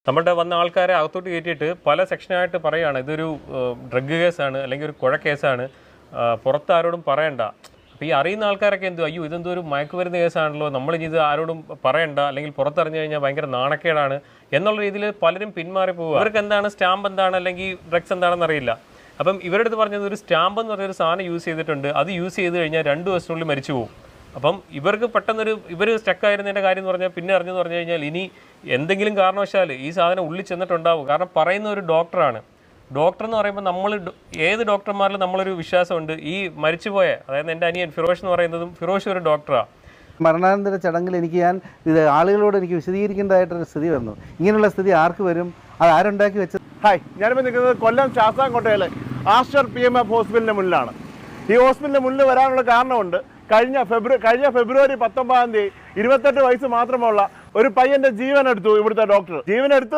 നമ്മുടെ വന്ന ആൾക്കാരെ അകത്തോട്ട് കയറ്റിയിട്ട് പല സെക്ഷനായിട്ട് പറയുകയാണ് ഇതൊരു ഡ്രഗ് കേസാണ് അല്ലെങ്കിൽ ഒരു കുഴ കേസാണ്, പുറത്ത് ആരോടും പറയണ്ട. അപ്പോൾ ഈ അറിയുന്ന ആൾക്കാരൊക്കെ എന്തോ അയ്യോ ഇതെന്തോ ഒരു മയക്കുമരുന്ന് കേസാണല്ലോ, നമ്മളിനി ഇത് ആരോടും പറയണ്ട, അല്ലെങ്കിൽ പുറത്തറിഞ്ഞു കഴിഞ്ഞാൽ ഭയങ്കര നാണക്കേടാണ് എന്നുള്ള രീതിയിൽ പലരും പിന്മാറി പോവുക. അവർക്ക് എന്താണ് സ്റ്റാമ്പ് എന്താണ് അല്ലെങ്കിൽ ഡ്രഗ്സ് എന്താണെന്ന് അറിയില്ല. അപ്പം ഇവരുടെ അടുത്ത് പറഞ്ഞത് ഒരു സ്റ്റാമ്പ് എന്ന് പറഞ്ഞൊരു സാധനം യൂസ് ചെയ്തിട്ടുണ്ട്, അത് യൂസ് ചെയ്ത് കഴിഞ്ഞാൽ 2 ദിവസത്തിനുള്ളിൽ മരിച്ചു പോകും. അപ്പം ഇവർക്ക് പെട്ടെന്നൊരു ഇവർ സ്റ്റക്കായിരുന്നതിൻ്റെ കാര്യം എന്ന് പറഞ്ഞാൽ പിന്നെ അറിഞ്ഞെന്ന് പറഞ്ഞു കഴിഞ്ഞാൽ ഇനി എന്തെങ്കിലും കാരണവശാൽ ഈ സാധനം ഉള്ളിൽ ചെന്നിട്ടുണ്ടാവും. കാരണം പറയുന്ന ഒരു ഡോക്ടറാണ്. ഡോക്ടർ എന്ന് പറയുമ്പോൾ നമ്മൾ ഏത് ഡോക്ടർമാരിലും നമ്മളൊരു വിശ്വാസമുണ്ട്. ഈ മരിച്ചുപോയ അതായത് എൻ്റെ അനിയൻ ഫിറോഷ് എന്ന് പറയുന്നതും ഫിറോഷ് ഒരു ഡോക്ടറാണ്. മരണാനന്തര ചടങ്ങിൽ ഇത് ആളുകളോട് എനിക്ക് വിശദീകരിക്കേണ്ടതായിട്ടൊരു സ്ഥിതി വന്നു. ഇങ്ങനെയുള്ള സ്ഥിതി ആർക്ക് വരും? അത് ആരുണ്ടാക്കി വെച്ചത്? ഹായ്, ഞാനിപ്പോൾ നിൽക്കുന്നത് കൊല്ലം ശാസ്താംകോട്ടയിലെ ആസ്റ്റർ PMF ഹോസ്പിറ്റലിൻ്റെ മുന്നിലാണ്. ഈ ഹോസ്പിറ്റലിൻ്റെ മുന്നിൽ വരാനുള്ള കാരണമുണ്ട്. കഴിഞ്ഞ ഫെബ്രുവരി 19 28 വയസ്സ് മാത്രമുള്ള ഒരു പയ്യൻ്റെ ജീവനെടുത്തു ഇവിടുത്തെ ഡോക്ടർ. ജീവനെടുത്ത്